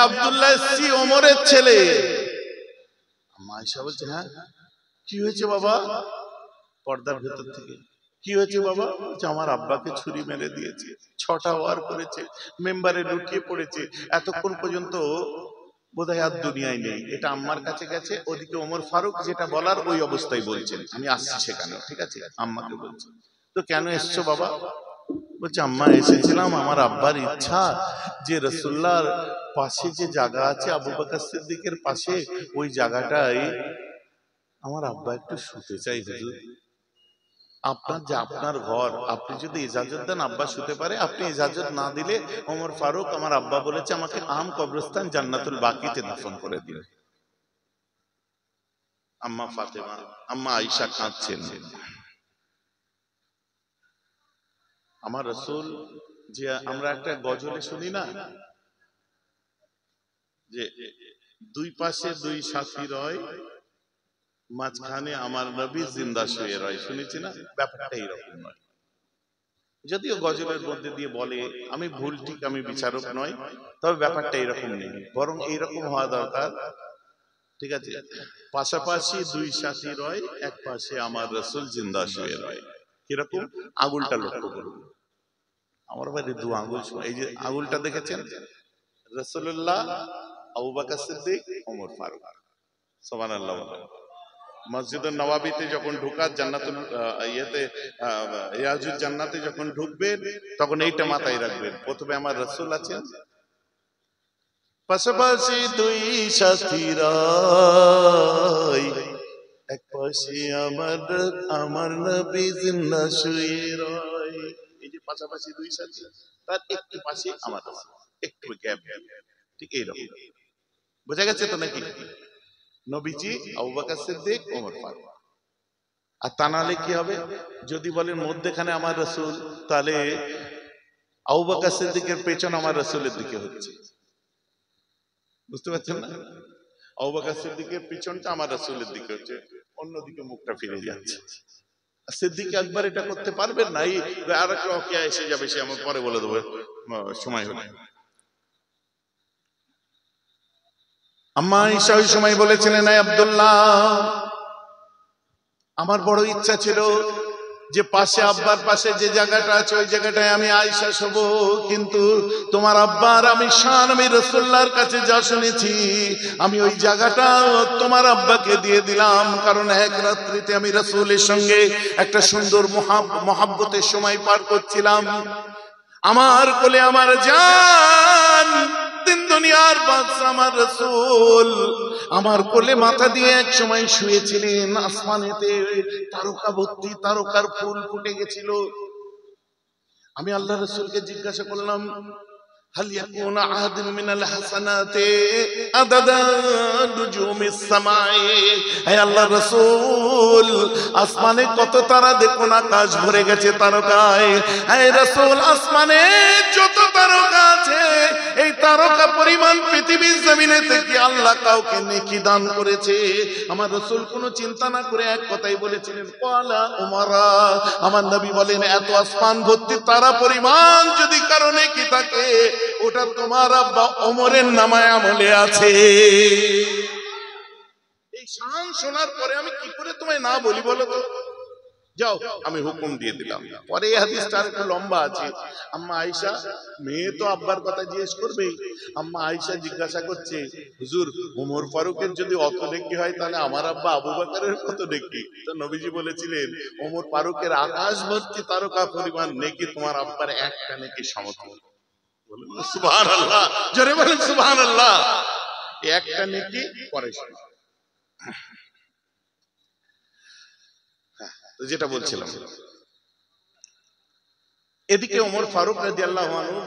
আব্দুল্লাহ এসছি, ওমরের ছেলে। আম্মা আয়েশা বলছে, হ্যাঁ কি হয়েছে বাবা? পর্দার ভেতর থেকে, কি হয়েছে বাবা? বলছে, আমার আব্বাকে ছুরি মেরে দিয়েছে, 6টা ওয়ার করেছে, মেম্বারে লুটিয়ে পড়েছে, এতক্ষণ পর্যন্ত বোধহয় আর দুনিয়ায় নেই। এটা আম্মার কাছে গেছে, ওদিকে ওমর ফারুক যেটা বলার ওই অবস্থায় বলছেন, আমি আসছি সেখানে, ঠিক আছে? আম্মাকে বলছে, তো কেন এসছো বাবা? বলছে, আম্মা এসেছিলাম, আমার আব্বার ইচ্ছা যে রাসূলুল্লাহর পাশে যে জায়গা আছে আবু বকর সিদ্দিকের পাশে, ওই জায়গাটায় আমার আব্বা একটু শুতে চাই হুজুর। আপনার ঘর, আপনি যদি ইজাজত দেন আব্বা শুতে পারে, আপনি ইজাজত না দিলে ওমর ফারুক আমার আব্বা বলেছে আমাকে আম কবরস্থান জান্নাতুল বাকিতে দাফন করে দিন। আম্মা ফাতেমা, আম্মা আয়েশা কাঁদছেন। আমার রাসূল, যে আমরা একটা গজলে শুনি না, যে দুই পাশে দুই সাথী রয়, মাঝখানে আমার নবী জিন্দা শুয়ে রয়, শুনেছি না? ব্যাপারটা এইরকম নয়, যদিও গজলের মধ্যে দিয়ে বলে, আমি ভুল ঠিক, আমি বিচারক নয়, তবে ব্যাপারটা এরকম নেই, বরং এইরকম হওয়া দরকার, ঠিক আছে? পাশাপাশি দুই সাথী রয়, এক পাশে আমার রাসূল জিন্দা শুয়ে রয়। কিরকম? আঙুলটা লক্ষ্য করুন, আমার বাড়ি 2 আঙুল, এই যে আঙুলটা দেখেছেন, রাসূলুল্লাহ, আবু বকর সিদ্দিক, ওমর ফারুক। সুবহানাল্লাহ। মসজিদুন নববীতে যখন ঢোকার, জান্নাতুল রিয়াজুল জান্নাতে যখন ঢুকবেন, তখন এইটা মাথায় রাখবেন, প্রথমে আমার রাসূল আছেন, পাশাপাশি দুই সাথী রয়, এক পাশে আমার নবী জিন্দা শুয়ে রয়। এই যে পাশাপাশি দুই সাথী, তার একটু পাশে আমার রাসূল, একটু গ্যাপ, ঠিক এইরকম। বোঝা গেছে তো নাকি? নবীজি, আবু বকর সিদ্দিক, ওমর ফারুক। আর তা নাহলে কি হবে? যদি বলেন মধ্যখানে আমার রাসূল, তাহলে আবু বকর সিদ্দিকের পেছন আমার রাসূলের দিকে হচ্ছে, বুঝতে পারছেন না? আবু বকর সিদ্দিকের পিছনটা আমার রাসূলের দিকে হচ্ছে, অন্যদিকে মুখটা ফিরে যাচ্ছে। সিদ্দিক আকবর এটা করতে পারবেন না, এই আরেকটা ওয়াকিয়া এসে যাবে, সে আমার পরে বলে দেবো সময় হলে। আম্মা আয়েশা ওই সময় বলেছিলেন, এই আব্দুল্লাহ, আমার বড় ইচ্ছা ছিল যে পাশে, আব্বার পাশে যে জায়গাটা আছে ওই জায়গাটায় আমি আয়েশা শোব, কিন্তু তোমার আব্বার আমি শান, আমি রাসূলুল্লাহর কাছে যা শুনেছি, আমি ওই জায়গাটা তোমার আব্বাকে দিয়ে দিলাম, কারণ এক রাত্রিতে আমি রাসূলের সঙ্গে একটা সুন্দর মহাব্বতের সময় পার করছিলাম। আমার কোলে আমার জান, তিন দুনিয়ার বাদশা আমার রাসূল আমার কোলে মাথা দিয়ে এক সময় শুয়েছিলেন, আসমানেতে তারকা ভর্তি, তারকার ফুল ফুটে গেছিল। আমি আল্লাহ রাসূলকে জিজ্ঞাসা করলাম, হাল ইয়াকুন আহাদুন মিনাল হাসানাতি আদাদা নুজুমিস সামাই, হে আল্লাহর রাসূল, আসমানে কত তারা দেখুন, আকাশ ভরে গেছে তারকায়, হে রাসূল, আসমানে যত তারকা আছে, এই তারকা পরিমাণ পৃথিবীর জমিনে থেকে আল্লাহ কাউকে নেকি দান করেছে। আমার রাসূল কোনো চিন্তা না করে এক কথাই বলেছিলেন, ক্বালা উমারা, আমার নবী বলেন, এত আসমান ভর্তি তারা পরিমাণ যদি কারণে কি থাকে, ওটা তোমার আব্বা ওমরের নামায় আমলে আছে। এই শান শোনার পরে আমি কি করে তোমায় না বলি বলো তো? যাও, আমি হুকুম দিয়ে দিলাম। পরে এই হাদিসটা একটু লম্বা আছে। আম্মা আয়েশা, মেয়ে তো আব্বার কথা জিজ্ঞেস করবে, আম্মা আয়েশা জিজ্ঞাসা করছে, হুজুর, ওমর ফারুকের যদি অত নেকি হয়, তাহলে আমার আব্বা আবু বকরের কত নেকি? তো নবীজি বলেছিলেন, ওমর ফারুকের আকাশ ভর্তি তারকা পরিমাণ নেকি তোমার আব্বার একটা নেকি সমতুল্য। সুবহানাল্লাহ, জোরে বলেন সুবহানাল্লাহ। একটা নেকি পরে যেটা বলছিলাম, এদিকে ওমর ফারুক রাদিয়াল্লাহু আনহু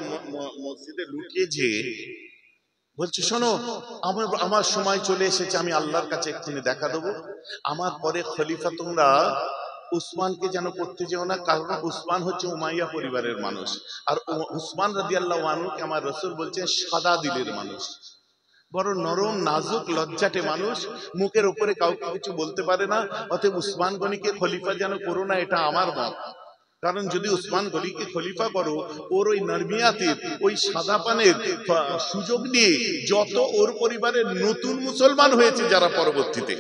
মসজিদে লুকিয়ে যে বলছে, শোনো, আমার সময় চলে এসেছে, আমি আল্লাহর কাছে এক্ষুনি দেখা দেবো, আমার পরে খলিফা তোমরা উসমানকে যেন করতে যেও না, কারণ উসমান হচ্ছে উমাইয়া পরিবারের মানুষ, আর উসমান রাদিয়াল্লাহু আনহুকে আমার রাসূল বলছেন সাদা দিলের মানুষ, বড় নরম নাজুক লজ্জাটে মানুষ, মুখের উপরে কাউকে কিছু বলতে পারে না, অতএব উসমান গনিকে খলিফা যেন করো না, এটা আমার মত। কারণ যদি উসমান গনিকে খলিফা করো, ওর ওই নরমিয়াতের ওই সাদা পানের সুযোগ নিয়ে যত ওর পরিবারের নতুন মুসলমান হয়েছে যারা পরবর্তীতে,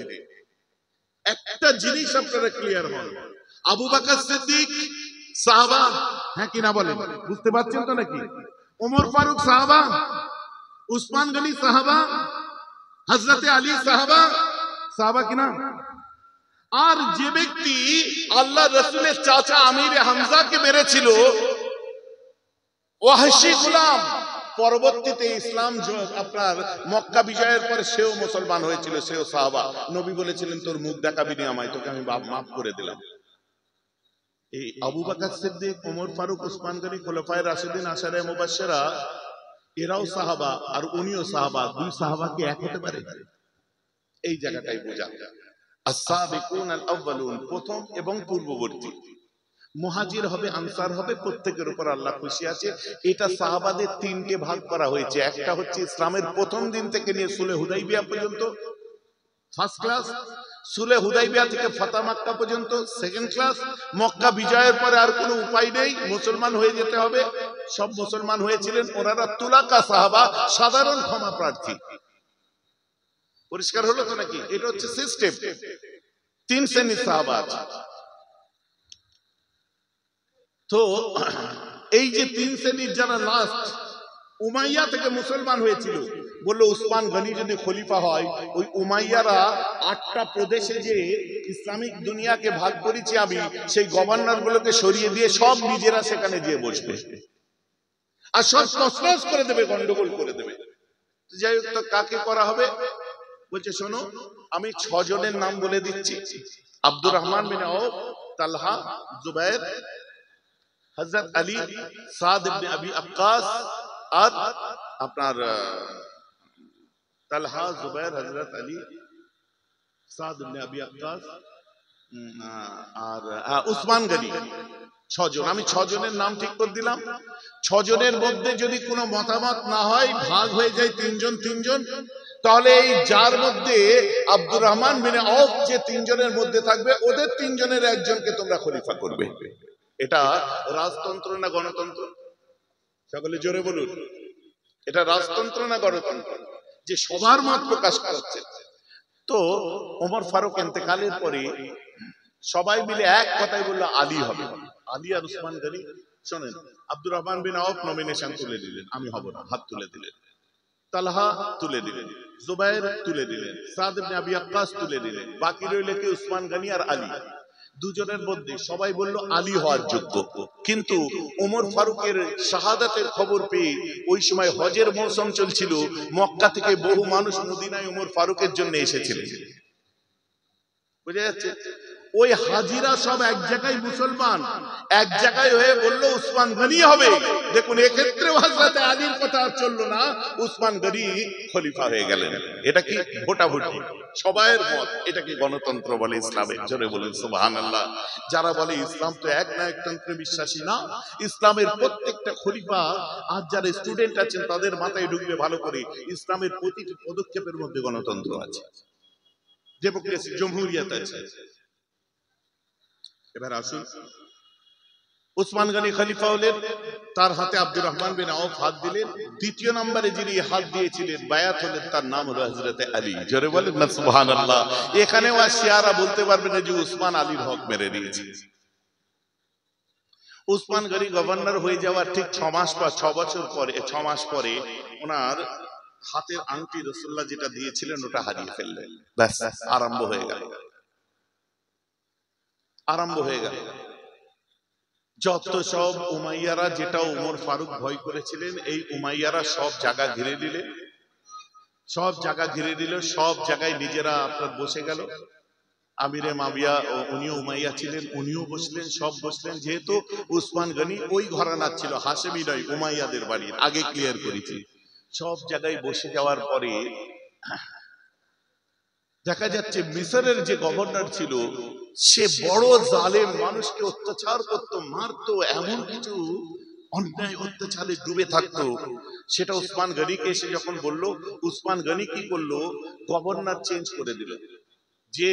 একটা জিনিস আপনারা ক্লিয়ার হন, আবু বকর সিদ্দিক সাহাবা, হ্যাঁ কিনা বলেন, বুঝতে পারছেন তো নাকি? ওমর ফারুক সাহাবা, উসমান গনি সাহাবা, হযরতে আলী সাহাবা, সাহাবা কিনা? আর যে ব্যক্তি আল্লাহ রাসূলের চাচা আমিরে হামজাকে মেরেছিল, ওয়াহশী গোলাম, পরবর্তীতে ইসলাম আপনার মক্কা বিজয়ের পরে সেও মুসলমান হয়েছিল, সেও সাহাবা। নবী বলেছিলেন তোর মুখ দেখাবি না আমায়, তোকে আমি মাফ করে দিলাম। এই আবু বকর সিদ্দিক, ওমর ফারুক, উসমান গনি, খোলাফায়ে রাশিদিন, আশারে মুবাশশিরা, এরাও সাহাবা আর উনিও সাহাবা। দুই সাহাবা কি এক হতে পারে? এই জায়গাটাই বোঝা। আস-সাবিকুন আল-আউয়ালুন, প্রথম এবং পূর্ববর্তী। মুহাজির হবে, আনসার হবে, প্রত্যেকের উপর আল্লাহ খুশি আছে। এটা সাহাবাদের তিনটে ভাগ করা হয়েছে। একটা হচ্ছে ইসলামের প্রথম দিন থেকে নিয়ে সুলহ হুদাইবিয়া পর্যন্ত, ফার্স্ট ক্লাস। সুলহ হুদাইবিয়া থেকে ফাতহ মক্কা পর্যন্ত, সেকেন্ড ক্লাস। মক্কা বিজয়ের পরে আর কোনো উপায় নেই, মুসলমান হয়ে যেতে হবে। সব মুসলমান হয়েছিলেন, ওনারা তুলাকা সাহাবা, সাধারণ ক্ষমা প্রার্থী। পরিষ্কার হলো তো নাকি? এটা হচ্ছে সিস্টেম। তিন শ্রেণীর সাহাবা আছে। তো এই যে তিন শ্রেণীর যারা লাস্ট উমাইয়া থেকে মুসলমান হয়েছিল, বললো উসমান গনি যদি খলিফা হয়, ওই উমাইয়ারা 8টা প্রদেশে যে ইসলামিক দুনিয়াকে ভাগ করেছি আমি, সেই গভর্নর গুলোকে সরিয়ে দিয়ে সব নিজেরা সেখানে গিয়ে বসবে আর সব তছনছ করে দেবে, গন্ডগোল করে দেবে। যাই হোক, তো কাকে করা হবে? বলছে শোনো, আমি 6 জনের নাম বলে দিচ্ছি। আব্দুর রহমান বিন আউফ, তালহা, জুবাইর, হযরত আলী, সাদ ইবনে আবি আক্কাস, আর আপনার তালহা, জুবাইর, হযরত আলী, সাদ ইবনে আবি আক্কাস আর উসমান গনি। 6 জন। আমি 6 জনের নাম ঠিক করে দিলাম। 6 জনের মধ্যে যদি কোনো মতামত না হয়, ভাগ হয়ে যায় 3 জন 3 জন, তাহলে এই যার মধ্যে আব্দুর রহমান বিন আউফ যে 3 জনের মধ্যে থাকবে, ওদের 3 জনের একজনকে তোমরা খলিফা করবে। এটা রাজতন্ত্র না গণতন্ত্র? সকলে জোরে বলুন, এটা রাজতন্ত্র না গণতন্ত্র? যে সবার মত প্রকাশ করছে। তো ওমর ফারুক ইন্তেকালের পরে সবাই মিলে এক কথাই বললো আলী হবে। আলী আর উসমান গনি। শোনেন, আব্দুর রহমান বিন আউফ নমিনেশন তুলে দিলেন, আমি হব না, হাত তুলে দিলেন। তালহা তুলে দিলেন, জুবাইর তুলে দিলেন, সাদ ইবনে আবি আক্কাস তুলে দিলেন। বাকি রইল কি? উসমান গনি আর আলী। দুজনের মধ্যে সবাই বলল আলী হওয়ার যোগ্য। কিন্তু ওমর ফারুকের শাহাদাতের খবর পেয়ে, ওই সময় হজের মৌসুম চলছিল, মক্কা থেকে বহু মানুষ মদিনায় ওমর ফারুকের জন্য এসেছিলেন। বুঝা যাচ্ছে? ওই হাজিরা সব এক জায়গায় মুসলমান, এক জায়গায় হয়ে বললো উসমান গনি হবে। দেখুন, এক্ষেত্রে হযরত আলীর কথা আর চললো না, উসমান গনি খলিফা হয়ে গেলেন। এটা কি ভোটাভুটি, সবাইয়ের মত। এটা কি গণতন্ত্র বলে ইসলামে? জোরে বলেন সুবহানাল্লাহ। যারা বলে ইসলাম তো এক নায়কতন্ত্রে বিশ্বাসী না, ইসলামের প্রত্যেকটা খলিফা, আর যারা স্টুডেন্ট আছেন তাদের মাথায় ঢুকবে ভালো করে, ইসলামের প্রতিটি পদক্ষেপের মধ্যে গণতন্ত্র আছে, ডেমোক্রেসি, জমহুরিয়ত আছে। এবার আসুন, উসমান গনি খলিফা হলেন, তার হাতে আব্দুর রহমান বিন আউফ হাত দিলেন। দ্বিতীয় নম্বরে যিনি হাত দিয়েছিলেন, বায়াত হলেন, তার নাম হলো হযরত আলী। জোরে বলেন না সুবহানাল্লাহ। এখানেও আর শিয়ারা বলতে পারবে না যে উসমান আলীর হক মেরে নিয়েছে। উসমান গনি গভর্নর হয়ে যাওয়ার ঠিক 6 মাস পর, 6 মাস পরে ওনার হাতের আংটি রাসূলুল্লাহ যেটা দিয়েছিলেন ওটা হারিয়ে ফেললেন। ব্যাস, আরম্ভ হয়ে গেল। যত সব উমাইয়ারা, যেটা ওমর ফারুক ভয় করেছিলেন, এই উমাইয়ারা সব জায়গা ঘিরে দিলেন, সব জায়গায় নিজেরা আপনার বসে গেল। আমিরে মাবিয়া, উনিও উমাইয়া ছিলেন, উনিও বসলেন, সব বসলেন। যেহেতু উসমান গনি ওই ঘরানার ছিল, হাশেমি নয়, উমাইয়াদের বাড়ির, আগে ক্লিয়ার করেছি। সব জায়গায় বসে যাওয়ার পরে দেখা যাচ্ছে মিশরের যে গভর্নর ছিল, সে বড় জালেম, মানুষকে অত্যাচার করতো, মারতো, এমন কিছু অন্যায় অত্যাচারে ডুবে থাকতো। সেটা উসমান গনিকে এসে যখন বলল, উসমান গনি কি করলো? গভর্নর চেঞ্জ করে দিল। যে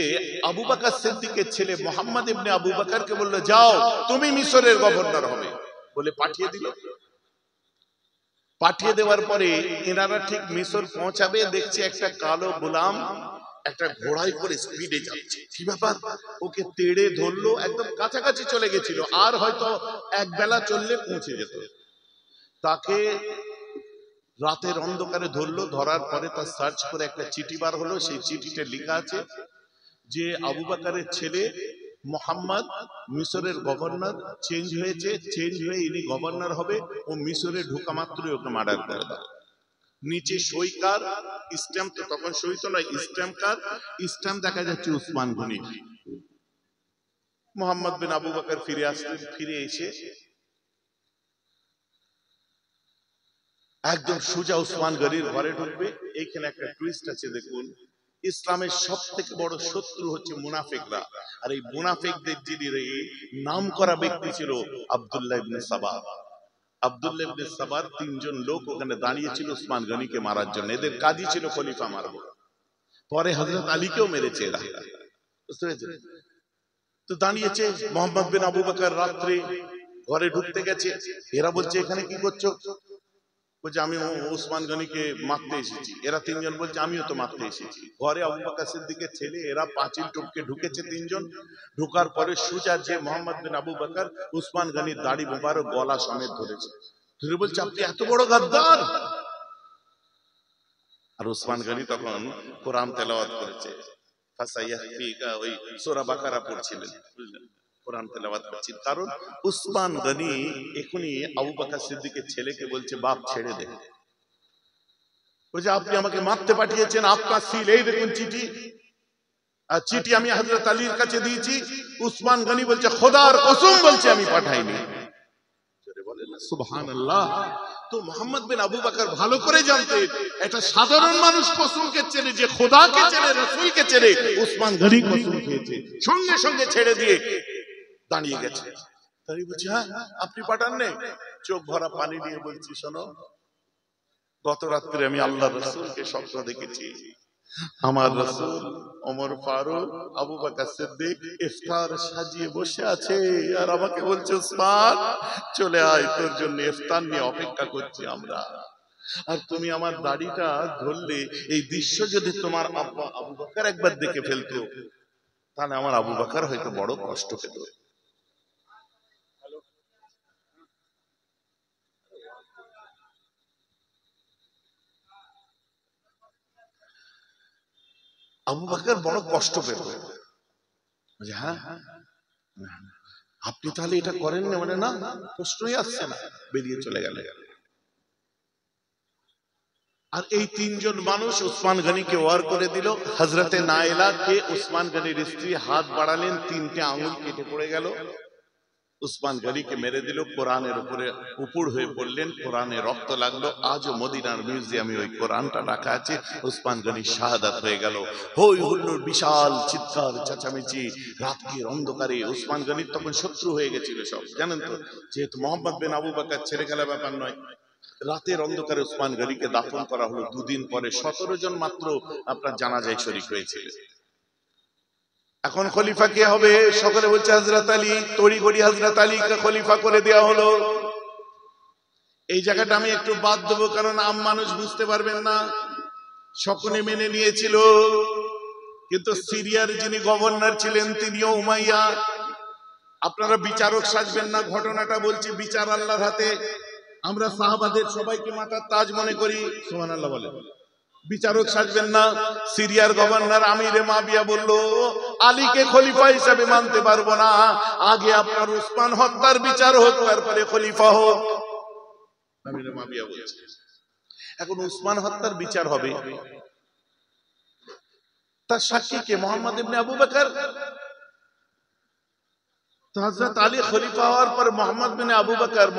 আবু বকর সিদ্দিকের ছেলে মোহাম্মদ ইবনে আবু বকরকে বলল, যাও তুমি মিশরের গভর্নর হবে, বলে পাঠিয়ে দিল। পাঠিয়ে দেওয়ার পরে এনারা ঠিক মিশর পৌঁছাবে, দেখছে একটা কালো গোলাম একটা ঘোড়ায় করে স্পিডে যাচ্ছে। কি ব্যাপার? ওকে তেড়ে ধরলো, একদম কাছাকাছি চলে গেছিল, আর হয়তো এক বেলা চললে পৌঁছে যেত। তাকে রাতের অন্ধকারে ধরলো, ধরার পরে তার সার্চ করে একটা চিঠি বার হলো। সেই চিঠিতে লেখা আছে যে আবু বকরের ছেলে মোহাম্মদ মিশরের গভর্নর চেঞ্জ হয়েছে, চেঞ্জ হয়ে ইনি গভর্নর হবে, ও মিশরে ঢোকা মাত্রই ওকে মার্ডার করে দাও। নিচে সইকার, স্ট্যাম্প তো তখন সই তো নয়, স্ট্যাম্প কার, স্ট্যাম্প দেখা যাচ্ছে উসমান গনি। মোহাম্মদ বিন আবু বকর ফিরে আসলেন, ফিরে এসে একদম সোজা উসমান গনির ঘরে ঢুকবে। এইখানে একটা টুইস্ট আছে, দেখুন। ইসলামের সব থেকে বড় শত্রু হচ্ছে মুনাফিকরা, আর এই মুনাফিকদের যিনি নাম করা ব্যক্তি ছিল আব্দুল্লাহ ইবনে সাবা। আব্দুল্লাহ ইবনে সাবার তিনজন লোক ওখানে দাঁড়িয়েছিল উসমান গনিকে মারার জন্য। এদের কাজই ছিল খলিফা মারবো। পরে হযরত আলীকেও মেরেছে এরা, বুঝতে পেরেছেন? তো দাঁড়িয়েছে মোহাম্মদ বিন আবু বকর, রাত্রে ঘরে ঢুকতে গেছে। এরা বলছে এখানে কি করছো? বলছে আমি উসমান গনিকে মারতে এসেছি। এরা তিনজন বলছে আমিও তো মারতে এসেছি। ঘরে আবু বকর সিদ্দিকের ছেলে, এরা পাঁচিল টপকে ঢুকেছে তিনজন। ঢোকার পরে সুজা যে মোহাম্মদ বিন আবু বকর উসমান গনির দাড়ি মোবারক গলা সমেত ধরেছে, ধরে বলছে আপনি এত বড় গাদ্দার। আর উসমান গনি তখন কোরআন তেলাওয়াত করেছে, ওই সূরা বাকারা পড়ছিলেন, বুঝলেন? কোরআন তেলাওয়াত করছেন। কারণ উসমান গনি এখনই আবু বকর সিদ্দিকের ছেলেকে বলছে বাপ ছেড়ে দে। বলছে আপনি আমাকে মারতে পাঠিয়েছেন, আপনার সিল এই দেখুন চিঠি, আর চিঠি আমি হযরত আলীর কাছে দিয়েছি। উসমান গনি বলছে খোদার কসম বলছে আমি পাঠাইনি। বলেন না সুবহানাল্লাহ। তো মোহাম্মদ বিন আবু বকর ভালো করে জানতেন একটা সাধারণ মানুষ কসমকে চেনে, যে খোদাকে চেনে, রাসূলকে চেনে। উসমান গনি কসম খেয়েছে, সঙ্গে সঙ্গে ছেড়ে দিয়ে দাঁড়িয়ে গেছে। তাই বলছে হ্যাঁ আপনি পাঠান নেই। চোখ ভরা পানি নিয়ে বলছি শোনো, গত রাত্রে আমি আল্লাহর রাসূলকে স্বপ্ন দেখেছি। আমার রাসূল ওমর ফারুক আবু বকর সিদ্দিক ইফতার সাজিয়ে বসে আছে, আর আমাকে বলছে উসমান চলে আয়, তোর জন্য ইফতার নিয়ে অপেক্ষা করছি আমরা। আর তুমি আমার দাড়িটা ধরলে, এই দৃশ্য যদি তোমার আব্বা আবু বকর একবার দেখে ফেলতো, তাহলে আমার আবু বকর হয়তো বড় কষ্ট পেত। আবু বকর বড় কষ্ট পেত। হ্যাঁ আপনি তাহলে এটা করেন না? মানে না, প্রশ্নই আসছে না, বেরিয়ে চলে গেল। আর এই তিনজন মানুষ উসমান গনিকে ওয়ার করে দিল। হযরতে নাইলা কে উসমান গনির স্ত্রী হাত বাড়ালেন, তিনটে আঙুল কেটে পড়ে গেল। উসমান গনিকে মেরে দিল, কোরআনের উপরে উপুড় হয়ে পড়লেন, কোরআনে রক্ত লাগলো। আজও মদিনার মিউজিয়ামে ওই কোরআনটা রাখা আছে। উসমান গনি শাহাদাত হয়ে গেল। হই হুল্লোড়, বিশাল চিৎকার চেঁচামেচি, রাতের অন্ধকারে। উসমান গনির তখন শত্রু হয়ে গেছিল সব, জানেন তো, যেহেতু মোহাম্মদ বিন আবু বকর ছেড়ে গেলে ব্যাপার নয়। রাতের অন্ধকারে উসমান গনিকে দাফন করা হলো। দুদিন পরে 17 জন মাত্র আপনার জানাজায় শরীক হয়েছিল। এখন খলিফা কে হবে? সকলে বলছে হযরত আলী। তড়িঘড়ি হযরত আলীকে খলিফা করে দেওয়া হলো। এই জায়গাটা আমি একটু বাদ দেবো, কারণ আম মানুষ বুঝতে পারবেন না। সকলে মেনে নিয়েছিল, কিন্তু সিরিয়ার যিনি গভর্নর ছিলেন তিনিও উমাইয়া। আপনারা বিচারক সাজবেন না, ঘটনাটা বলছি, বিচার আল্লাহর হাতে। আমরা সাহাবাদের সবাইকে মাথার তাজ মনে করি, সুবহানাল্লাহ বলে। বিচারক সাজবেন না। সিরিয়ার গভর্নর আমিরে মাবিয়া বলল আলীকে খলিফা হিসেবে মানতে পারবো না, আগে আপনার উসমান হত্যার বিচার হোক, তারপরে খলিফা হোক। আমিরে মাবিয়া বলছে এখন উসমান হত্যার বিচার হবে, তার সাক্ষী কে? মোহাম্মদ ইবনে আবু বকর। তো হযরত আলী খলিফা হওয়ার পর মোহাম্মদ বিন আবু বকর,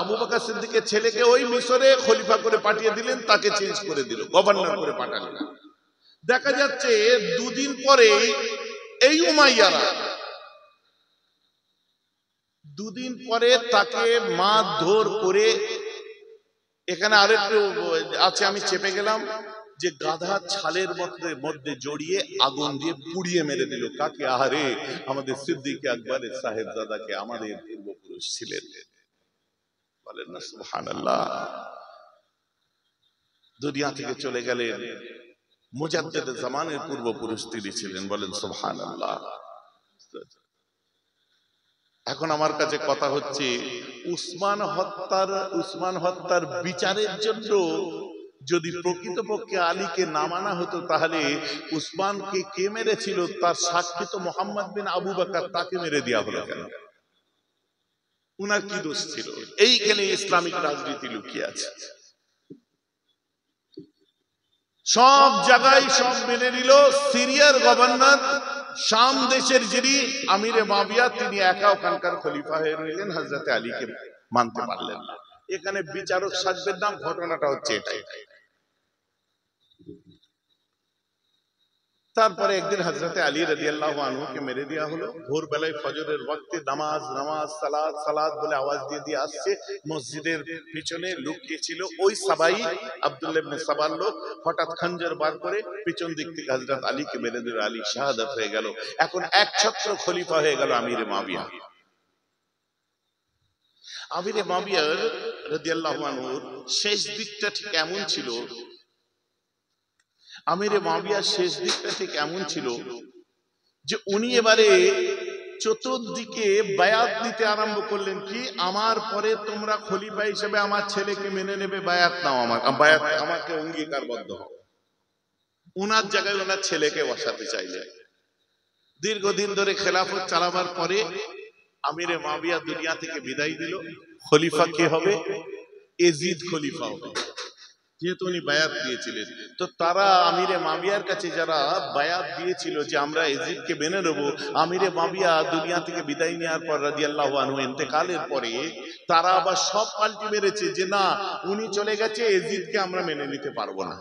আবু বকর সিদ্দিকের ছেলেকে ওই মিশরে খলিফা করে পাঠিয়ে দিলেন, তাকে চেঞ্জ করে দিল, গভর্নর করে পাঠালেন। দেখা যাচ্ছে দুদিন পরে এই উমাইয়ারা, দুদিন পরে তাকে মারধর করে, এখানে আরেকটু আছে আমি চেপে গেলাম, যে গাধা ছালের মধ্যে জড়িয়ে আগুন দিয়ে পুড়িয়ে মেরে দিল। কাকে? আহারে, আমাদের সিদ্দিক আকবরের সাহেবজাদাকে, আমাদের পূর্বপুরুষ ছিলেন। বলেন না সুবহানাল্লাহ। দুনিয়া থেকে চলে গেলেন মুজাদ্দিদ জামানের পূর্বপুরুষ তিনি ছিলেন। বলেন সুবহানাল্লাহ। এখন আমার কাছে কথা হচ্ছে, উসমান হত্যার বিচারের জন্য যদি প্রকৃতপক্ষে আলীকে না মানা হতো, তাহলে উসমানকে কে মেরেছিল তার সাক্ষী তো মোহাম্মদ বিন আবু বকর, তাকে মেরে দেওয়া হলো কেন? উনার কি দোষ ছিল? এইখানে ইসলামিক রাজনীতি লুকিয়ে আছে। সব জায়গায় সব মেনে নিল। সিরিয়ার গভর্নর, শাম দেশের যিনি আমিরে মাবিয়া, তিনি একা ওখানকার খলিফা হয়ে রইলেন, হযরতে আলীকে মানতে পারলেন না। এখানে বিচারক সাজবেন না, ঘটনাটা হচ্ছে এটাই। তারপরে একদিন হযরতে আলী রাদিয়াল্লাহু আনহুকে মেরে দেওয়া হলো। ভোরবেলায় ফজরের ওয়াক্তে নামাজ নামাজ সালাত সালাত বলে আওয়াজ দিয়ে দিয়ে আসছে। মসজিদের পিছনে লুকিয়ে ছিল ওই সাবাই, আব্দুল্লাহ ইবনে সাবার লোক, হঠাৎ খঞ্জর বার করে পিছন দিক থেকে হযরত আলীকে মেরে দিল। আলী শাহাদাত হয়ে গেল। এখন একছত্র খলিফা হয়ে গেল আমিরে মাবিয়া। আমিরে মাবিয়া রাদিয়াল্লাহু আনহুর শেষ দিকটা ঠিক এমন ছিল, আমিরে মাবিয়ার শেষ দিকটা ঠিক এমন ছিল যে উনি এবারে চতুর্দিকে বায়াত দিতে আরম্ভ করলেন। কি? আমার পরে তোমরা খলিফা হিসেবে আমার ছেলেকে মেনে নেবে, বায়াত নাও, আমাকে অঙ্গীকারবদ্ধ হও। উনার জায়গায় ওনার ছেলেকে বসাতে চাইলেন। দীর্ঘদিন ধরে খেলাফত চালাবার পরে আমিরে মাবিয়া দুনিয়া থেকে বিদায় দিল। খলিফা কে হবে? এজিদ খলিফা হবে, যেহেতু উনি বায়াত দিয়েছিলেন। তো তারা আমিরে মাবিয়ার কাছে যারা বায়াত দিয়েছিল যে আমরা এজিদকে মেনে নেব, আমিরে মাবিয়া দুনিয়া থেকে বিদায় নেওয়ার পর রাদিয়াল্লাহু আনহু ইন্তেকালের পরে তারা আবার সব পাল্টি মেরেছে যে না, উনি চলে গেছে, এজিদকে আমরা মেনে নিতে পারবো না,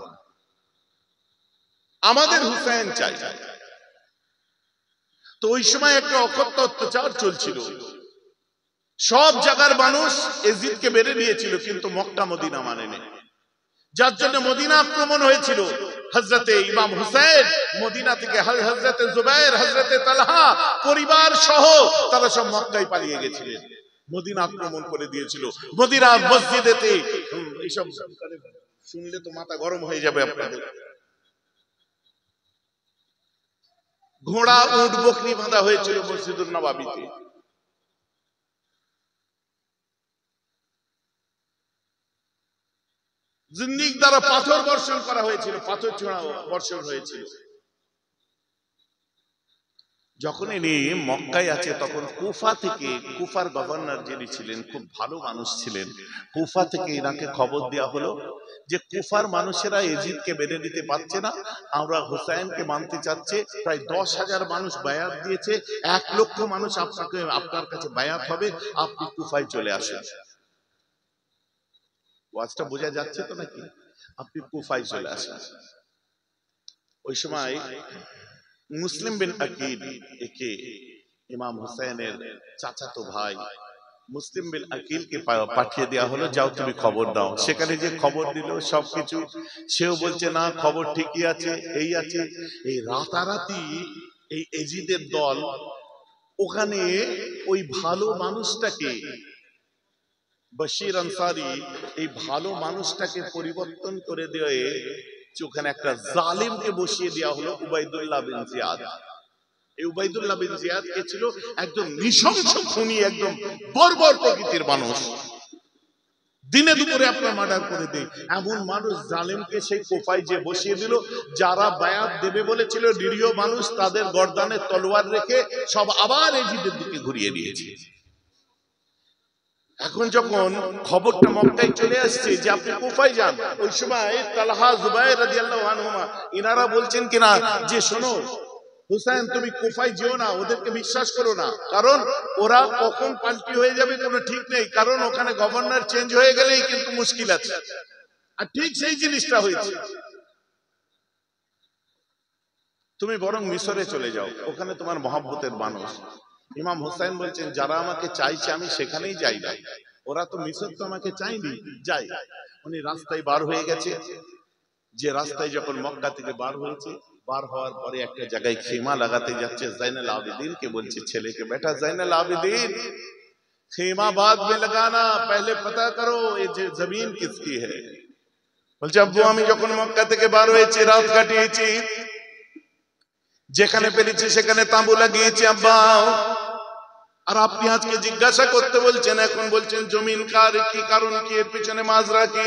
আমাদের হুসাইন চাই। তো ওই সময় একটা অকথ্য অত্যাচার চলছিল। সব জায়গার মানুষ এজিদকে মেনে নিয়েছিল, কিন্তু মক্কা মদিনা মানেনি। যার জন্য মদিনা আক্রমণ হয়েছিল। হযরতে ইমাম হুসাইন মদিনা থেকে হযরতে জুবাইর, হযরতে তালহা পরিবার সহ তারা সব মক্কায় পালিয়ে গেছিলেন। মদিনা আক্রমণ করে দিয়েছিল। মদিনার মসজিদেতে এইসব শুনলে তো মাথা গরম হয়ে যাবে আপনাদের। ঘোড়া, উট, বকরি বাঁধা হয়েছিল মসজিদুন নববীতে। জিন্দিক দ্বারা পাথর বর্ষণ করা হয়েছিল, পাথর ছোঁড়া বর্ষণ হয়েছিল। যখন ইনি মক্কায় আছে, তখন কুফা থেকে, কুফার গভর্নর যিনি ছিলেন খুব ভালো মানুষ ছিলেন, কুফা থেকে ইনাকে খবর দেওয়া হলো যে কুফার মানুষেরা এজিদকে মেনে নিতে পারছে না, আমরা হুসাইনকে মানতে চাচ্ছে। প্রায় 10,000 মানুষ বায়াত দিয়েছে, 1 লক্ষ মানুষ আপনার কাছে বায়াত হবে, আপনি কুফায় চলে আসেন। ওয়াজটা বোঝা যাচ্ছে তো নাকি? আপনি কুফায় চলে আসেন। ওই সময় মুসলিম বিন আকিল, একে ইমাম হুসাইনের চাচাতো ভাই, মুসলিম বিন আকিলকে পাঠিয়ে দেওয়া হলো, যাও তুমি খবর দাও। সেখানে যে খবর দিল সবকিছু, সেও বলছে না, খবর ঠিকই আছে, এই আছে। এই রাতারাতি এই এজিদের দল ওখানে ওই ভালো মানুষটাকে, বশির আনসারী, এই ভালো মানুষটাকে পরিবর্তন করে দিয়ে ওখানে একটা জালিমকে বসিয়ে দেওয়া হলো, উবাইদুল্লাহ বিন জিয়াদ। এই উবাইদুল্লাহ বিন জিয়াদ কে ছিল একদম নৃশংস খুনি, একদম বর্বর প্রকৃতির মানুষ। দিনে দুপুরে আপনার মার্ডার করে দেয় এমন মানুষ। জালিমকে সেই কোফায় যে বসিয়ে দিল, যারা বায়াত দেবে বলেছিল নিরীহ মানুষ, তাদের গর্দানে তলোয়ার রেখে সব আবার এজিদের দিকে ঘুরিয়ে দিয়েছে। এখন যখন খবরটা মক্কায় চলে আসছে যে আপনি কুফায় যান, ওই সময় তালহা, জুবাইর রাদিয়াল্লাহু আনহুমা ইনারা বলছেন কিনা যে শোনো হুসাইন, তুমি কুফায় যেও না, ওদেরকে বিশ্বাস করো না, কারণ ওরা কখন পাল্টি হয়ে যাবে কোনো ঠিক নেই, কারণ ওখানে গভর্নর চেঞ্জ হয়ে গেলেই কিন্তু মুশকিল আছে। আর ঠিক সেই জিনিসটা হয়েছে। তুমি বরং মিশরে চলে যাও, ওখানে তোমার মহব্বতের মানুষ। ইমাম হুসাইন বলছেন যারা আমাকে চাইছে আমি সেখানেই যাই না, ওরা তো মিশর তো আমাকে চাইনি, যাই। উনি রাস্তায় বার হয়ে গেছে, যে রাস্তায় যখন মক্কা থেকে বার হয়েছে, বার হওয়ার পরে একটা জায়গায় খেমা লাগাতে যাচ্ছে, জাইনুল আবেদিন কে বলছে ছেলেকে, বেটা জাইনুল আবেদিন खेमा बाद में लगाना, पहले पता करो ये जमीन किसकी है। বলছে আব্বু আমি যখন মক্কা থেকে বার হয়েছি, রাত কাটিয়েছি, যেখানে পেরেছি সেখানে তাঁবু লাগিয়েছি আব্বা, আর আপনি আজকে জিজ্ঞাসা করতে বলছেন, এখন বলছেন জমিন কার, কি কারণ কি, এর পিছনে মাজরা কি?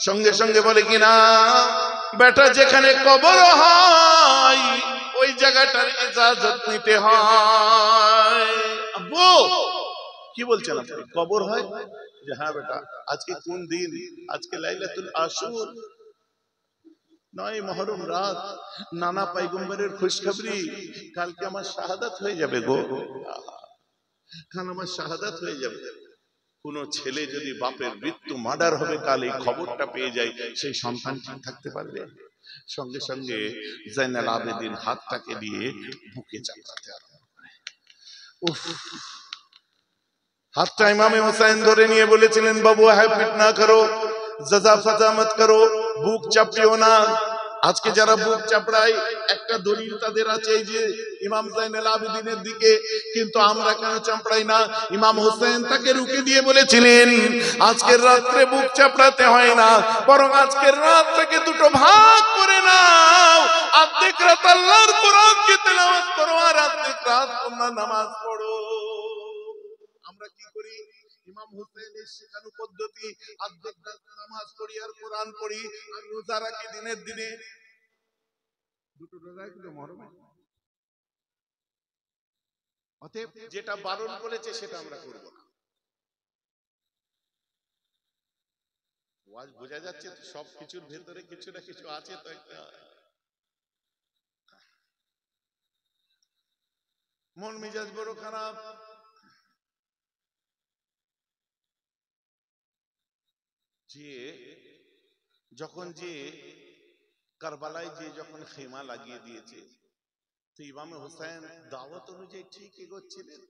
সঙ্গে সঙ্গে বলে কিনা, বেটা যেখানে কবর হয় ওই জায়গাটার ইজাজত নিতে হয়। আব্বু কি বলছেন আপনি, কবর হয়? যে হ্যাঁ বেটা, আজকে কোন দিন? আজকে লাইলাতুল আশুর, 9 মুহররম রাত, নানা পয়গম্বরের খুশখবরি, কালকে আমার শাহাদাত হয়ে যাবে গো, কাল আমার শাহাদাত হয়ে যাবে। কোন ছেলে যদি বাপের মৃত্যু মার্ডার হবে কাল এই খবরটা পেয়ে যায়, সেই সন্তান ঠিক থাকতে পারবে? সঙ্গে সঙ্গে জাইনুল আবেদিন হাতটাকে দিয়ে বুকে চাপতে আরম্ভ করে। উফ, হাতটা ইমামে হোসেন ধরে নিয়ে বলেছিলেন, বাবু হ্যাঁ পিট না করো, জাজা ফাজা মত করো, বুক চাপিও না। আজকে যারা বুক চাপড়ায় একটা দলিল তাদের আছে এই যে ইমাম জাইনুল আবেদিনের দিকে, কিন্তু আমরা কেন চাপড়াই না? ইমাম হোসেন তাকে রুখে দিয়ে বলেছিলেন, আজকের রাত্রে বুক চাপড়াতে হয় না, বরং আজকের রাতটাকে দুটো ভাগ করে নাও, অর্ধেক রাত আল্লাহর কোরআনকে তেলাওয়াত করো আর অর্ধেক রাত তোমরা নামাজ পড়ো। আমরা কি করি? ইমাম হোসেনের শেখানো পদ্ধতি, অর্ধেক রাত নামাজ পড়ি আর কোরআন পড়ি আর রোজা রাখি দিনের দিনে। দুটো রোজা কিন্তু মহরমে, অতএব যেটা বারণ করেছে সেটা আমরা করব না। ওয়াজ বোঝা যাচ্ছে তো, সব কিছুর ভেতরে কিছু না কিছু আছে তো একটা। মন মেজাজ বড় খারাপ। যে যখন যে কারবালায় যে যখন খেমা লাগিয়ে দিয়েছে, তো ইমামে হোসেন দাওয়াত অনুযায়ী ঠিক এগোচ্ছিলেন।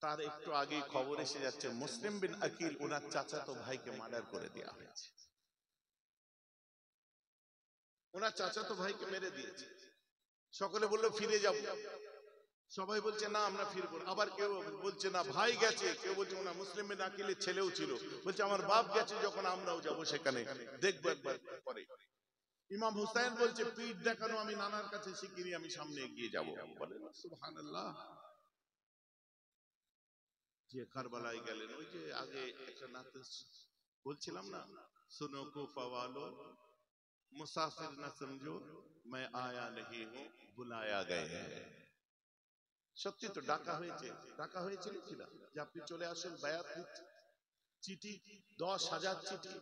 তার একটু আগে খবর এসে যাচ্ছে মুসলিম বিন আকিল ওনার চাচাতো ভাইকে মার্ডার করে দেওয়া হয়েছে, ওনার চাচাতো ভাইকে মেরে দিয়েছে। সকলে বললো ফিরে যাব, সবাই বলছে না আমরা ফিরবো না। আবার কেউ বলছে না ভাই গেছে, কেউ বলছে না মুসলিম বিন আকিলের ছেলেও ছিল, বলছে আমার বাপ গেছে যখন আমরাও যাব সেখানে, দেখবো একবার পরে। ইমাম হুসাইন বলছে পিঠ দেখানো আমি নানার কাছে শিখিনি, আমি সামনে এগিয়ে যাব। বলেন সুবহানাল্লাহ। যে কারবালায় গেলেন, ওই যে আগে একটা নাত বলছিলাম না, সুনো কুফা ওয়ালো মুসাফির না সমঝো मैं आया नहीं हूं बुलाया गए हैं। সত্যি তো ডাকা হয়েছে, ডাকা হয়েছিল কিনা যে আপনি চলে আসেন, বায়াত চিঠি 10,000 চিঠি।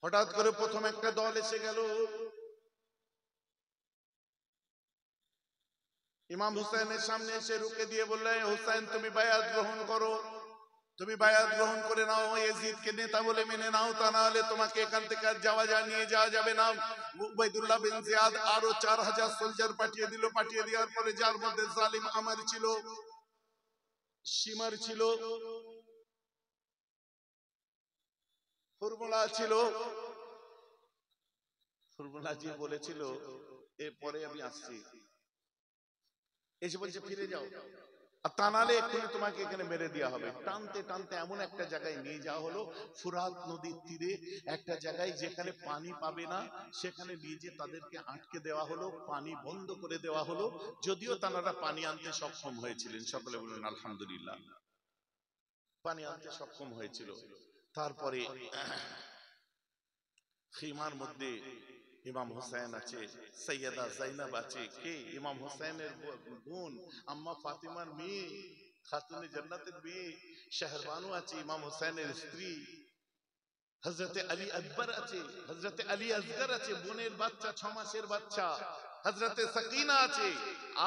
হঠাৎ করে প্রথম একটা দল এসে গেল, ইমাম হুসাইনের সামনে এসে রুকে দিয়ে বললেন, হুসাইন তুমি বায়াত গ্রহণ করো, তুমি বায়াত গ্রহণ করে নাও, ইয়াজিদকে নেতা বলে মেনে নাও, তা না হলে তোমাকে এখান থেকে যাওয়া নিয়ে যাওয়া যাবে না। উবাইদুল্লাহ বিন জিয়াদ আরো 4,000 সোলজার পাঠিয়ে দিল। পাঠিয়ে দেওয়ার পরে যার মধ্যে জালিম আমার ছিল, শিমার ছিল, ফুরমুলা ছিল। ফুরমুলা জি বলেছিল এরপরে আমি আসছি, এসে বলছে ফিরে যাও, আর তা নাহলে এক্ষুনি তোমাকে এখানে মেরে দেওয়া হবে। টানতে টানতে এমন একটা জায়গায় নিয়ে যাওয়া হলো, ফুরাত নদীর তীরে একটা জায়গায় যেখানে পানি পাবে না, সেখানে নিয়ে যে তাদেরকে আটকে দেওয়া হলো, পানি বন্ধ করে দেওয়া হলো। যদিও তারা পানি আনতে সক্ষম হয়েছিলেন, সকলে বলুন আলহামদুলিল্লাহ, পানি আনতে সক্ষম হয়েছিল। তারপরে খিমার মধ্যে ইমাম হুসাইন আছে, সৈয়দা জাইনাব আছে, কে ইমাম হুসাইনের বোন, আম্মা ফাতিমার মেয়ে, খাতুনে জান্নাতের মেয়ে শাহরবানু আছে, ইমাম হুসাইনের স্ত্রী হযরতে আলী আকবর আছে, হযরতে আলী আসগর আছে, বোনের বাচ্চা 6 মাসের বাচ্চা হযরতে সাকিনা আছে,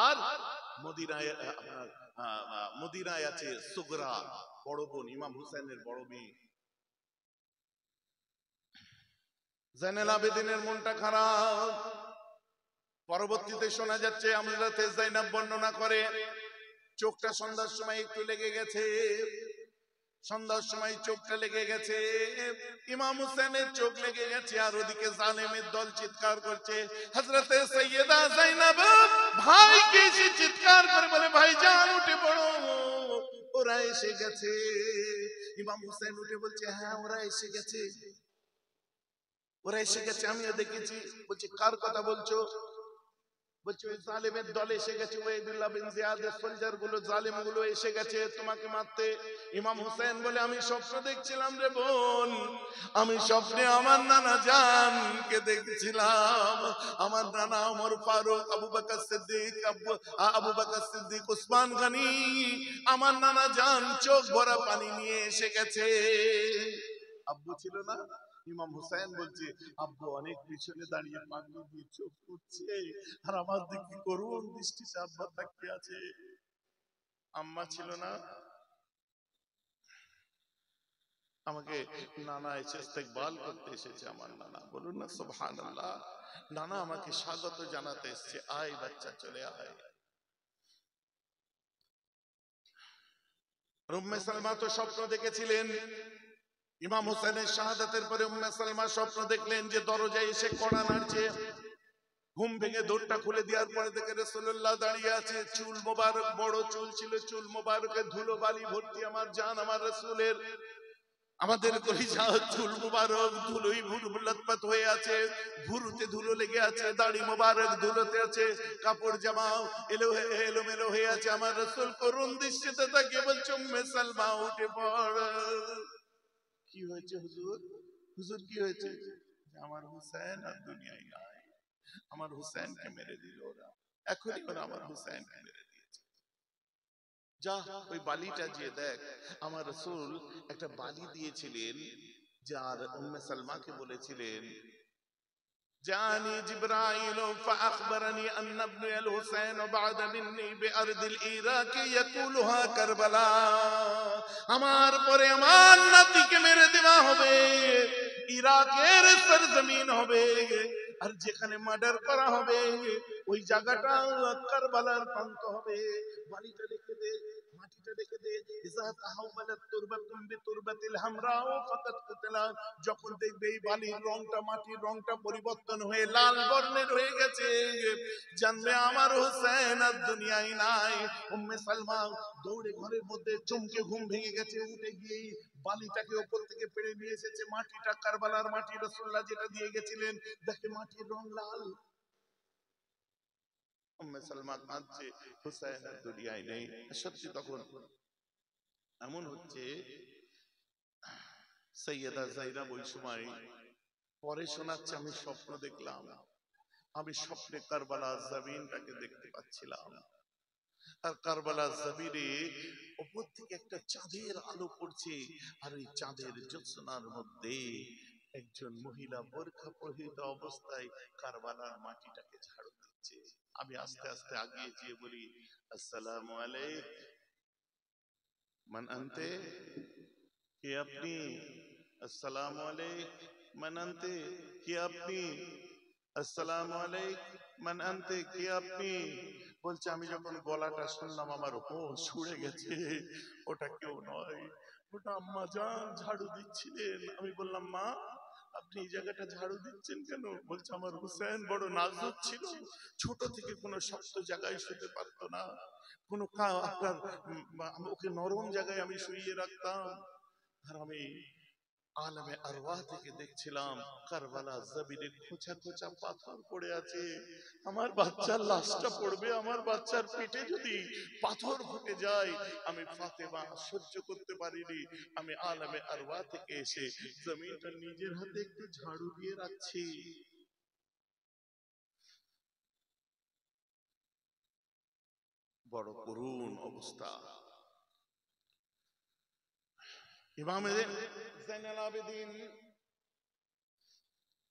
আর মদিনায় আছে সুগরা, বড় বোন ইমাম হুসাইনের বড় মেয়ে। জাইনুল আবেদিনের মনটা খারাপ। পরবর্তীতে শোনা যাচ্ছে হযরতে জাইনাব বর্ণনা করে, চোখটা সন্ধ্যার সময় একটু লেগে গেছে, সন্ধ্যার সময় চোখটা লেগে গেছে, ইমাম হুসেনের চোখ লেগে গেছে, আর ওদিকে জালেমের দল চিৎকার করছে। হযরতে সাইয়েদা যায়েনব ভাইকে এসে চিৎকার করে বলে, ভাইজান উঠে পড়ো, ওরা এসে গেছে। ইমাম হুসেন উঠে বলছে, হ্যাঁ ওরা এসে গেছে, ওরা এসে গেছে, আমিও দেখেছি। বলছে কার কথা বলছো? বলছে ওই জালেমের দল এসে গেছে, ওয়াইদুল্লাহ বিন জিয়াদের সোলজার গুলো, জালেম গুলো এসে গেছে তোমাকে মারতে। ইমাম হুসেন বলে, আমি স্বপ্ন দেখছিলাম রে বোন, আমি স্বপ্নে আমার নানা জানকে দেখছিলাম। আমার নানা ওমর ফারুক, আবু বকর সিদ্দিক, আবু বকর সিদ্দিক, উসমান গনি, আমার নানা জান চোখ ভরা পানি নিয়ে এসে গেছে। আব্বু ছিল না? ইমাম হুসাইন বলছে, আব্বু অনেক পিছনে দাঁড়িয়ে পাগলি দিয়ে চোখ করছে, আর আমার দিকে করুণ দৃষ্টিতে আব্বা তাকিয়ে আছে। আম্মা ছিল না? আমাকে নানা এসে ইস্তেকবাল করতে এসেছে, আমার নানা। বলুন না সুবহানাল্লাহ। নানা আমাকে স্বাগত জানাতে এসেছে, আয় বাচ্চা চলে আয়। উম্মে সালমা তো স্বপ্ন দেখেছিলেন। ইমাম হোসেনের শাহাদাতের পরে উম্মে সালমা স্বপ্ন দেখলেন যে দরজায় এসে কড়া নাড়ছে। ঘুম ভেঙে দরজা খুলে দেওয়ার পরে দেখে রাসূলুল্লাহ দাঁড়িয়ে আছে। চুল মোবারক, বড় চুল ছিল, চুল মোবারকে ধুলো বালি ভর্তি। আমার জান, আমার রাসূলের, আমাদের কলিজা চুল মোবারক ধুলোই লতপত হয়ে আছে, ভুরুতে ধুলো লেগে আছে, দাড়ি মোবারক ধুলোতে আছে, কাপড় জামা এলোমেলো হয়ে আছে। আমার রাসূল করুণ দৃষ্টিতে তাকিয়ে বলছে, উম্মে সালমা উঠে পড়। কি হয়েছে হুজুর? হুজুর কি হয়েছে? আমার হুসাইন আর দুনিয়ায় নাই, আমার হুসাইনকে মেরে দিল ওরা, এখনই ওরা আমার হুসাইনকে মেরে দিয়েছে। যা ওই বালিটা দিয়ে দেখ। আমার রাসূল একটা বালি দিয়েছিলেন, যার উম্মে সালমাকে বলেছিলেন, জানি জিবরাইল ফাখবরনি আন্না ইবনে আল হুসাইন বা'দা মিন্নি বিআরদিল ইরাক ইয়াকুলুহা কারবালা। আমার পরে আমার নাতিকে মেরে দেওয়া হবে, ইরাকের সরজমিন হবে, আর যেখানে মার্ডার করা হবে ওই জায়গাটা কারবালার প্রান্ত হবে। বালিটা রেখে দে, মাটিটা রেখে দে। ইজা তাহাওয়ালাত তুরবাতুন বিতুরবাতিল হামরা ফাকাত কুতলা। যখন দেখবে এই বালির রংটা, মাটির রংটা পরিবর্তন হয়ে লাল বর্ণের হয়ে গেছে, জানবে আমার হোসেন আর দুনিয়ায় নাই। উম্মে সালমা দৌড়ে ঘরের মধ্যে, চমকে ঘুম ভেঙে গেছে, উঠে গিয়ে বালিটাকে উপর থেকে পেড়ে নিয়ে এসেছে। মাটিটা কারবালার মাটি, রাসূলুল্লাহ যেটা দিয়ে গেছিলেন। দেখে মাটির রং লাল। উম্মে সালমা কাঁদছে, হুসাইন আর দুনিয়ায় নেই। সত্যি তখন এমন হচ্ছে, সাইয়েদা যায়েনব ওই সময় পরে শোনাচ্ছে, আমি স্বপ্ন দেখলাম, আমি স্বপ্নে কারবালার জমিনটাকে দেখতে পাচ্ছিলাম, আর কারবালার জমিনে উপর থেকে একটা চাঁদের আলো পড়ছে, আর ওই চাঁদের জ্যোৎস্নার মধ্যে একজন মহিলা বোরখা পরিহিত অবস্থায় কারবালার মাটিটাকে ঝাড়ু দিচ্ছে। আমি আস্তে আস্তে আগিয়ে গিয়ে বলি, আসসালামু আলাইকুম, মান আনতে, কে আপনি? আসসালামু আলাইকুম, মান আনতে, কে আপনি? আসসালামু আলাইকুম, মান আনতে, কে আপনি? বলছে, আমি যখন গলাটা শুনলাম আমার হোশ উড়ে গেছে, ওটা কেউ নয়, ওটা আম্মা জান ঝাড়ু দিচ্ছিলেন। আমি বললাম, মা আপনি এই জায়গাটা ঝাড়ু দিচ্ছেন কেন? বলছে, আমার হুসাইন বড় নাজুক ছিল, ছোট থেকে কোনো শক্ত জায়গায় শুতে পারতো না, কোনো আপনার ওকে নরম জায়গায় আমি শুইয়ে রাখতাম, আর আমি আলমে আরওয়াহ থেকে দেখছিলাম কারবালা জমিনে খোঁচা খোঁচা পাথর পড়ে আছে। আমার বাচ্চার লাশটা পড়বে, আমার বাচ্চার পেটে যদি পাথর ফুটে যায়, আমি ফাতেমা সহ্য করতে পারিনি। আমি আলমে আরওয়াহ থেকে এসে জমিনটা নিজের হাতে একটু ঝাড়ু দিয়ে রাখছি। বড় করুণ অবস্থা। ইমামে যায়নুল আবেদিন,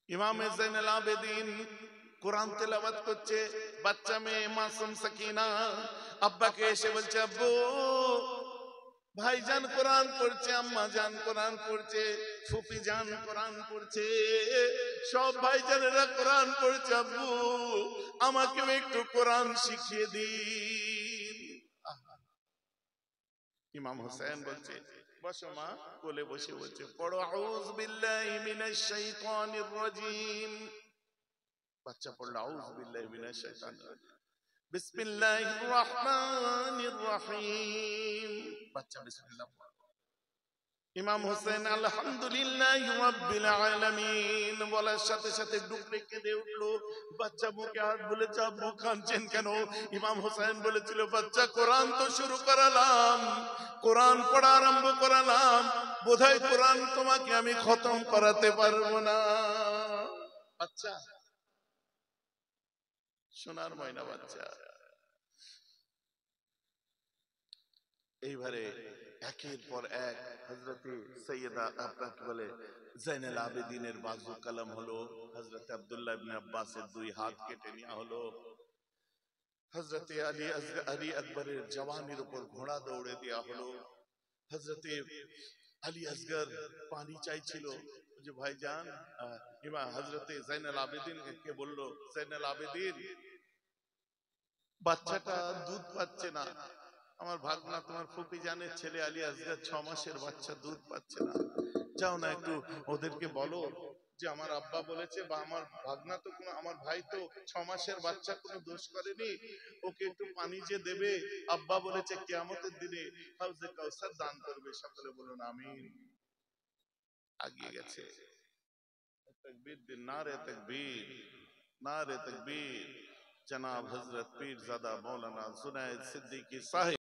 ইমামে যায়নুল আবেদিন কোরআন তেলাওয়াত করছে, বাচ্চা মেয়ে মাসুম সাকিনা আব্বাকে এসে বলছে, আব্বু ভাইজান কোরআন পড়ছে, আম্মা জান কোরআন পড়ছে, ফুফি জান কোরআন পড়ছে, সব ভাইজানেরা কোরআন পড়ছে, আব্বু আমাকেও একটু কোরআন শিখিয়ে দিন। ইমাম হোসেন বলছে, বসো মা, কোলে বসে বলছে পড়ো আউযু বিল্লাহি মিনাশ শাইতানির রাজিম। বাচ্চা পড়লো আউযু বিল্লাহি মিনাশ শাইতানির রাজিম, বিসমিল্লাহির রহমানির রহিম। বাচ্চা বিসমিল্লাহ পড়লো। ইমাম হোসেন আলহামদুলিল্লাহি রাব্বিল আলামিন বলার সাথে সাথে ডুকরে কেঁদে উঠলো। বাচ্চা মুখে হাত বলেছে আব্বু কাঁদছেন কেন? ইমাম হোসেন বলেছিল বাচ্চা কোরআন তো শুরু করালাম, কোরআন পড়া আরম্ভ করালাম, বোধহয় কোরআন তোমাকে আমি খতম করাতে পারবো না। বাচ্চা সোনার ময়না বাচ্চা। এইবারে একের পর এক হযরতে সৈয়দা আপনাকে বলে জাইনুল আবেদিনের বাজু কলম হলো, হযরতে আব্দুল্লাহ ইবনে আব্বাসের দুই হাত কেটে নেওয়া হলো, হযরতে আলী আকবরের জওয়ানির উপর ঘোড়া দৌড়ে দেওয়া হলো। হযরতে আলী আসগর পানি চাইছিল যে ভাইজান, ইমাম হযরতে জাইনুল আবেদিন কে বলল জাইনুল আবেদিন বাচ্চাটা দুধ পাচ্ছে না, আমার ভাগনা তোমার ফুপি জানের ছেলে আলী আসগর 6 মাসের বাচ্চা দুধ পাচ্ছে না, যাও না একটু ওদেরকে বলো যে আমার আব্বা বলেছে বা আমার ভাগনা তো কোনো, আমার ভাই তো 6 মাসের বাচ্চা কোনো দোষ করেনি, ওকে একটু পানি যে দেবে, আব্বা বলেছে কিয়ামতের দিনে হাউজে কাউসার দান করবে। সকলে বলুন আমিন। আগিয়ে গেছে তাকবীর দিন, নারে তাকবীর, নারে তাকবীর। জনাব হযরত পীরজাদা মৌলানা जुनैद सिद्दीकी साहिब